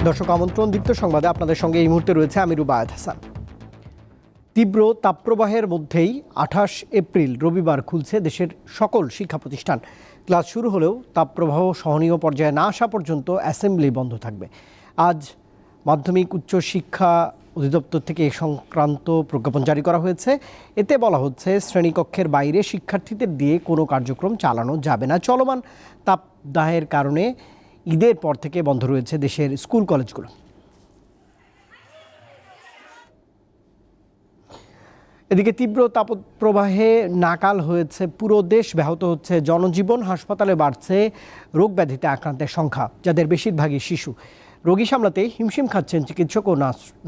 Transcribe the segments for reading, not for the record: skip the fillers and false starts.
দর্শক আমন্ত্রণ, দীপ্ত সংবাদে আপনাদের সঙ্গে এই মুহূর্তে রয়েছে আমি রুবায়েত হাসান। তীব্র তাপপ্রবাহের মধ্যেই 28 এপ্রিল রবিবার খুলছে দেশের সকল শিক্ষা প্রতিষ্ঠান। ক্লাস শুরু হলেও তাপপ্রবাহ সহনীয় পর্যায়ে না আসা পর্যন্ত অ্যাসেম্বলি বন্ধ থাকবে। আজ মাধ্যমিক উচ্চ শিক্ষা অধিদপ্তর থেকে এ সংক্রান্ত প্রজ্ঞাপন জারি করা হয়েছে। এতে বলা হচ্ছে, শ্রেণীকক্ষের বাইরে শিক্ষার্থীদের দিয়ে কোনো কার্যক্রম চালানো যাবে না। চলমান তাপদাহের কারণে ঈদের পর থেকে বন্ধ রয়েছে দেশের স্কুল কলেজগুলো। এদিকে তীব্র তাপপ্রবাহে নাকাল হয়েছে পুরো দেশ, ব্যাহত হচ্ছে জনজীবন। হাসপাতালে বাড়ছে রোগ ব্যাধিতে আক্রান্তের সংখ্যা, যাদের বেশিরভাগই শিশু। রোগী সামলাতে হিমশিম খাচ্ছেন চিকিৎসক ও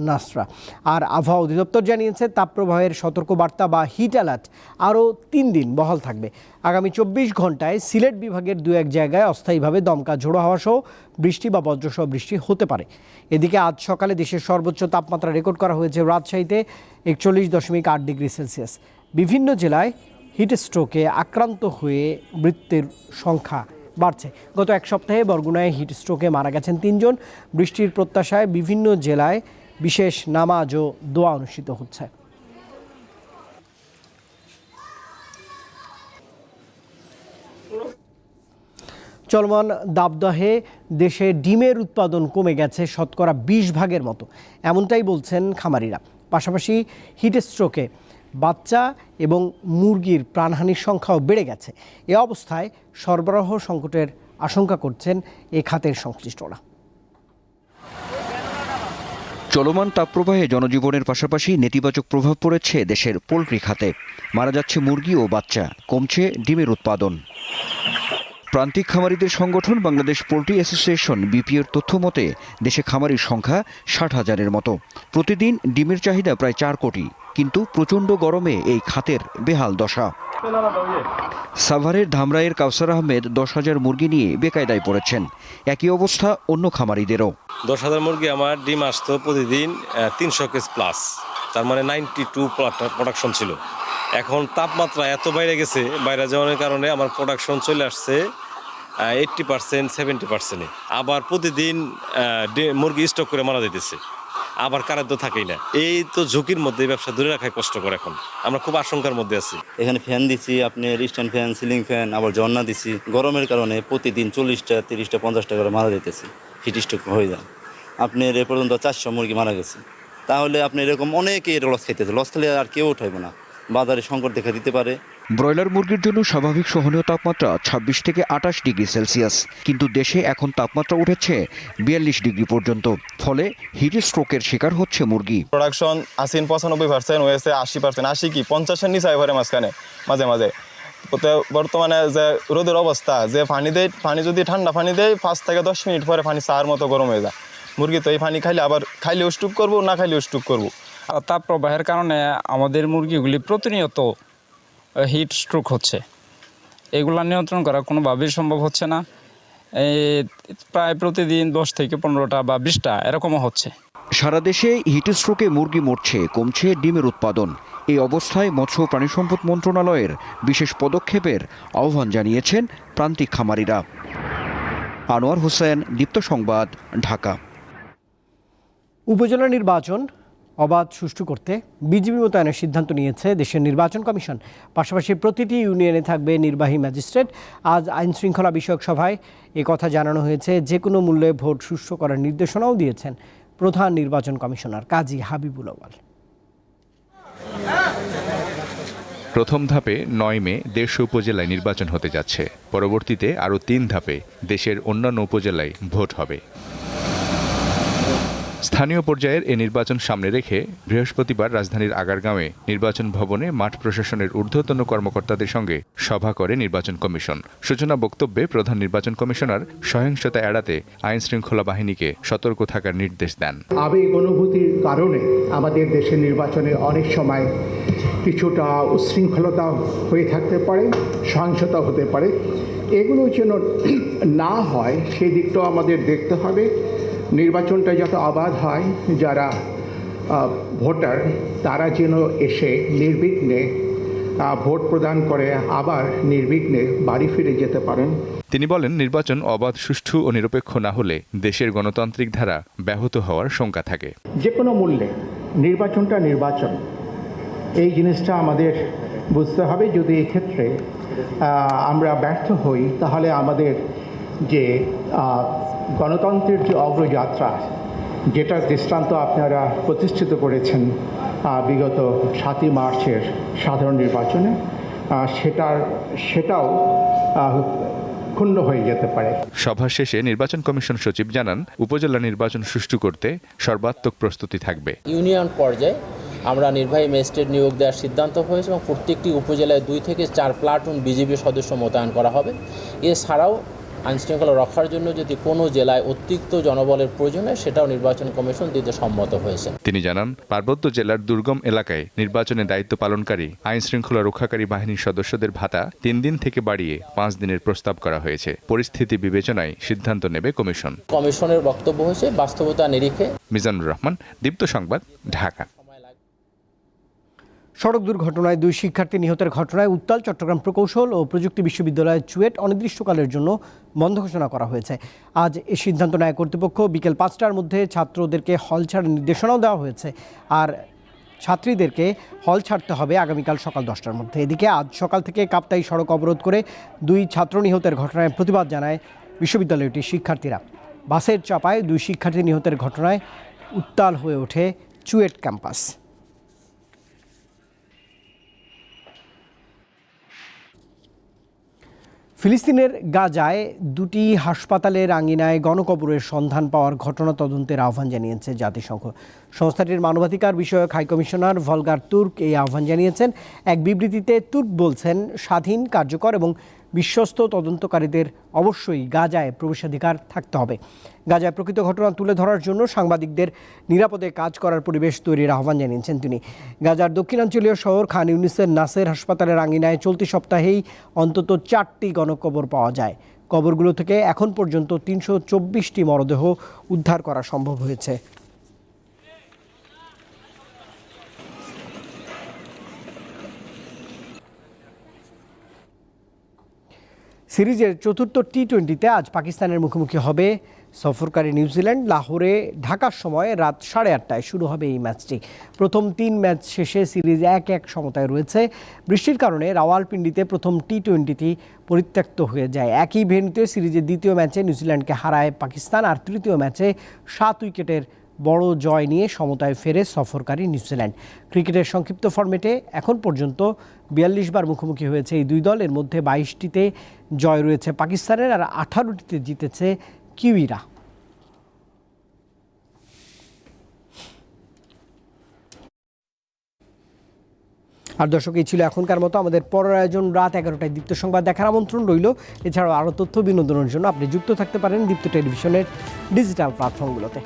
নার্সরা। আর আবহাওয়া অধিদপ্তর জানিয়েছে, তাপপ্রবাহের সতর্কবার্তা বা হিট অ্যালার্ট আরও 3 দিন বহাল থাকবে। আগামী 24 ঘন্টায় সিলেট বিভাগের 2-1 জায়গায় অস্থায়ীভাবে দমকা ঝোড়ো হাওয়া সহ বৃষ্টি বা বজ্রসহ বৃষ্টি হতে পারে। এদিকে আজ সকালে দেশের সর্বোচ্চ তাপমাত্রা রেকর্ড করা হয়েছে রাজশাহীতে 41.8 ডিগ্রি সেলসিয়াস। বিভিন্ন জেলায় হিট স্ট্রোকে আক্রান্ত হয়ে মৃত্যুর সংখ্যা বাড়ছে। গত এক সপ্তাহে বরগুনায় হিট স্ট্রোকে মারা গেছেন 3 জন। বৃষ্টির প্রত্যাশায় বিভিন্ন জেলায় বিশেষ নামাজ ও দোয়া অনুষ্ঠিত হচ্ছে। চলমান দাবদাহে দেশে ডিমের উৎপাদন কমে গেছে শতকরা 20 ভাগের মতো, এমনটাই বলছেন খামারিরা। পাশাপাশি হিট স্ট্রোকে বাচ্চা এবং মুরগির প্রাণহানির সংখ্যাও বেড়ে গেছে। এ অবস্থায় সরবরাহ সংকটের আশঙ্কা করছেন এ খাতের সংশ্লিষ্টরা। চলমান তাপপ্রবাহে জনজীবনের পাশাপাশি নেতিবাচক প্রভাব পড়েছে দেশের পোলট্রি খাতে। মারা যাচ্ছে মুরগি ও বাচ্চা, কমছে ডিমের উৎপাদন। প্রান্তিক খামারিদের সংগঠন বাংলাদেশ পোলট্রি অ্যাসোসিয়েশন বিপিএর তথ্য মতে দেশে খামারির সংখ্যা 60,000-এর মতো। প্রতিদিন ডিমের চাহিদা প্রায় 4 কোটি, কিন্তু প্রচণ্ড গরমে এই খাতের বেহাল দশা। সাভারের ধামরাইয়ের কাউসার আহমেদ 10,000 মুরগি নিয়ে বেকায়দায় পড়েছেন। একই অবস্থা অন্য খামারিদেরও। 10,000 মুরগি আমার ডিম আসতো প্রতিদিন 300 কেজ প্লাস, তার মানে 92 প্রোডাকশন ছিল। এখন তাপমাত্রা এত বাইরে গেছে, বাইরে যাওয়ার কারণে আমার প্রোডাকশন চলে আসছে 80%, 70%-এ। আবার প্রতিদিন মুরগি স্টক করে মারা যেতেছে, আবার কারেন্ট তো থাকেই না। এই তো ঝুঁকির মধ্যে ব্যবসা ধরে রাখায় কষ্টকর। এখন আমরা খুব আশঙ্কার মধ্যে আছি। এখানে ফ্যান দিচ্ছি, আপনি স্ট্যান্ড ফ্যান, সিলিং ফ্যান, আবার ঝর্ণা দিচ্ছি। গরমের কারণে প্রতিদিন 40টা, 30টা, 50টা করে মারা যেতেছে, হিট স্ট্রোক হয়ে যায়। আপনার এ পর্যন্ত 400 মুরগি মারা গেছে। তাহলে আপনি এরকম অনেকেই লস খাইতেছে। লস খেলে আর কেউ উঠাইবে না, বাজারে সংকট দেখা দিতে পারে। ব্রয়লার মুরগির জন্য স্বাভাবিক সহনীয় তাপমাত্রা 26 থেকে 28 ডিগ্রি সেলসিয়াস, কিন্তু দেশে এখন তাপমাত্রা উঠেছে 42 ডিগ্রি পর্যন্ত। ফলে হিট স্ট্রোকের শিকার হচ্ছে মুরগি। প্রোডাকশন 95% হয়েছে, 80%, 80 কি 50-এর নিচে এবারে মাঝখানে মাঝে মাঝে। বর্তমানে যে রোদের অবস্থা, যে পানি যদি ঠান্ডা পানি দেয় 5 থেকে 10 মিনিট পরে পানি চার মতো গরম হয়ে যায়। মুরগি তো এই পানি খাইলে আবার খাইলেও স্ট্রোক করবো, না খাইলেও স্ট্রোক করবো। তাপ প্রবাহের কারণে আমাদের মুরগিগুলি প্রতিনিয়ত হিট স্ট্রোক হচ্ছে। এগুলা নিয়ন্ত্রণ করা কোনোভাবেই সম্ভব হচ্ছে না। প্রায় প্রতিদিন 10 থেকে 15টা বা 20টা এরকমও হচ্ছে। সারা দেশে হিট স্ট্রোকে মুরগি মরছে, কমছে ডিমের উৎপাদন। এই অবস্থায় মৎস্য ও প্রাণী সম্পদ মন্ত্রণালয়ের বিশেষ পদক্ষেপের আহ্বান জানিয়েছেন প্রান্তিক খামারিরা। আনোয়ার হোসেন, দীপ্ত সংবাদ, ঢাকা। উপজেলা নির্বাচন অবাধ সুষ্ঠু করতে বিজিবি মোতায়েনের সিদ্ধান্ত নিয়েছে দেশের নির্বাচন কমিশন। পাশাপাশি প্রতিটি ইউনিয়নে থাকবে নির্বাহী ম্যাজিস্ট্রেট। আজ আইন শৃঙ্খলা বিষয়ক সভায় একথা জানানো হয়েছে। যে কোনো মূল্যে ভোট সুষ্ঠু করার নির্দেশনাও দিয়েছেন প্রধান নির্বাচন কমিশনার কাজী হাবিবুল আউয়াল। প্রথম ধাপে 9 মে 150 উপজেলায় নির্বাচন হতে যাচ্ছে। পরবর্তীতে আরও 3 ধাপে দেশের অন্যান্য উপজেলায় ভোট হবে। স্থানীয় পর্যায়ের এ নির্বাচন সামনে রেখে বৃহস্পতিবার রাজধানীর আগারগাঁওয়ে নির্বাচন ভবনে মাঠ প্রশাসনের ঊর্ধ্বতন কর্মকর্তাদের সঙ্গে সভা করে নির্বাচন কমিশন। সূচনা বক্তব্যে প্রধান নির্বাচন কমিশনার সহিংসতা এড়াতে আইন শৃঙ্খলা বাহিনীকে সতর্ক থাকার নির্দেশ দেন। আবেগ অনুভূতির কারণে আমাদের দেশের নির্বাচনে অনেক সময় কিছুটা উচ্ছৃঙ্খলতা হয়ে থাকতে পারে, সহিংসতা হতে পারে। এগুলো যেন না হয় সেই দিকটাও আমাদের দেখতে হবে। নির্বাচনটা যত অবাধ হয়, যারা ভোটার তারা যেন এসে নির্বিঘ্নে ভোট প্রদান করে আবার নির্বিঘ্নে বাড়ি ফিরে যেতে পারেন। তিনি বলেন, নির্বাচন অবাধ, সুষ্ঠু ও নিরপেক্ষ না হলে দেশের গণতান্ত্রিক ধারা ব্যাহত হওয়ার শঙ্কা থাকে। যে কোনো মূল্যে নির্বাচনটা নির্বাচন, এই জিনিসটা আমাদের বুঝতে হবে। যদি এক্ষেত্রে আমরা ব্যর্থ হই, তাহলে আমাদের যে গণতন্ত্রের যে অগ্রযাত্রা, যেটা দৃষ্টান্ত আপনারা প্রতিষ্ঠিত করেছেন বিগত 7ই মার্চের সাধারণ নির্বাচনে, সেটাও ক্ষুণ্ণ হয়ে যেতে পারে। সভা শেষে নির্বাচন কমিশন সচিব জানান, উপজেলা নির্বাচন সুষ্ঠু করতে সর্বাত্মক প্রস্তুতি থাকবে। ইউনিয়ন পর্যায়ে আমরা নির্বাহী ম্যাজিস্ট্রেট নিয়োগ দেওয়ার সিদ্ধান্ত হয়েছে এবং প্রত্যেকটি উপজেলায় 2 থেকে 4 প্লাটুন বিজিবি সদস্য মোতায়েন করা হবে। এছাড়াও আইনশৃঙ্খলা রক্ষার জন্য যদি কোনো জেলায় অতিরিক্ত জনবলের প্রয়োজন হয়, সেটাও নির্বাচন কমিশন দিতে সম্মত হয়েছে। তিনি জানান, পার্বত্য জেলার দুর্গম এলাকায় নির্বাচনে দায়িত্ব পালনকারী আইন শৃঙ্খলা রক্ষাকারী বাহিনীর সদস্যদের ভাতা 3 দিন থেকে বাড়িয়ে 5 দিনের প্রস্তাব করা হয়েছে। পরিস্থিতি বিবেচনায় সিদ্ধান্ত নেবে কমিশন। কমিশনের বক্তব্য হয়েছে বাস্তবতা নিরিখে। মিজানুর রহমান, দীপ্ত সংবাদ, ঢাকা। সড়ক দুর্ঘটনায় 2 শিক্ষার্থী নিহতের ঘটনায় উত্তাল চট্টগ্রাম প্রকৌশল ও প্রযুক্তি বিশ্ববিদ্যালয়ের চুয়েট অনির্দিষ্টকালের জন্য বন্ধ ঘোষণা করা হয়েছে। আজ এ সিদ্ধান্ত নেয় কর্তৃপক্ষ। বিকেল 5টার মধ্যে ছাত্রদেরকে হল ছাড়ার নির্দেশনাও দেওয়া হয়েছে, আর ছাত্রীদেরকে হল ছাড়তে হবে আগামীকাল সকাল 10টার মধ্যে। এদিকে আজ সকাল থেকে কাপ্তাই সড়ক অবরোধ করে 2 ছাত্র নিহতের ঘটনায় প্রতিবাদ জানায় বিশ্ববিদ্যালয়টির শিক্ষার্থীরা। বাসের চাপায় 2 শিক্ষার্থী নিহতের ঘটনায় উত্তাল হয়ে ওঠে চুয়েট ক্যাম্পাস। ফিলিস্তিনের গাজায় 2টি হাসপাতালের আঙিনায় গণকবরের সন্ধান পাওয়ার ঘটনা তদন্তের আহ্বান জানিয়েছে জাতিসংঘ। সংস্থাটির মানবাধিকার বিষয়ক হাইকমিশনার ভলগার তুর্ক এই আহ্বান জানিয়েছেন। এক বিবৃতিতে তুর্ক বলছেন, স্বাধীন, কার্যকর এবং বিশ্বস্ত তদন্তকারীদের অবশ্যই গাজায় প্রবেশাধিকার থাকতে হবে। গাজায় প্রকৃত ঘটনা তুলে ধরার জন্য সাংবাদিকদের নিরাপদে কাজ করার পরিবেশ তৈরির আহ্বান জানিয়েছেন তিনি। গাজার দক্ষিণাঞ্চলীয় শহর খান ইউনিসের নাসের হাসপাতালের আঙিনায় চলতি সপ্তাহেই অন্তত 4টি গণকবর পাওয়া যায়। কবরগুলো থেকে এখন পর্যন্ত 324টি মরদেহ উদ্ধার করা সম্ভব হয়েছে। সিরিজের চতুর্থ টি-20তে আজ পাকিস্তানের মুখোমুখি হবে সফরকারী নিউজিল্যান্ড। লাহোরে ঢাকার সময় রাত 8:30টায় শুরু হবে এই ম্যাচটি। প্রথম 3 ম্যাচ শেষে সিরিজ 1-1 সমতায় রয়েছে। বৃষ্টির কারণে রাওয়ালপিন্ডিতে প্রথম টি-20টি পরিত্যক্ত হয়ে যায়। একই ভেন্যুতে সিরিজের দ্বিতীয় ম্যাচে নিউজিল্যান্ডকে হারায় পাকিস্তান, আর তৃতীয় ম্যাচে 7 উইকেটের বড় জয় নিয়ে সমতায় ফেরে সফরকারী নিউজিল্যান্ড। ক্রিকেটের সংক্ষিপ্ত ফরম্যাটে এখন পর্যন্ত 42 বার মুখোমুখি হয়েছে এই 2 দল। এর মধ্যে 22টিতে জয় রয়েছে পাকিস্তানের, আর 18টিতে জিতেছে কিউইরা। আর দর্শক, এই ছিল এখনকার মতো। আমাদের পরের আয়োজন রাত 11টায় দীপ্ত সংবাদ দেখার আমন্ত্রণ রইল। এছাড়াও আরও তথ্য বিনোদনের জন্য আপনি যুক্ত থাকতে পারেন দীপ্ত টেলিভিশনের ডিজিটাল প্ল্যাটফর্মগুলোতে।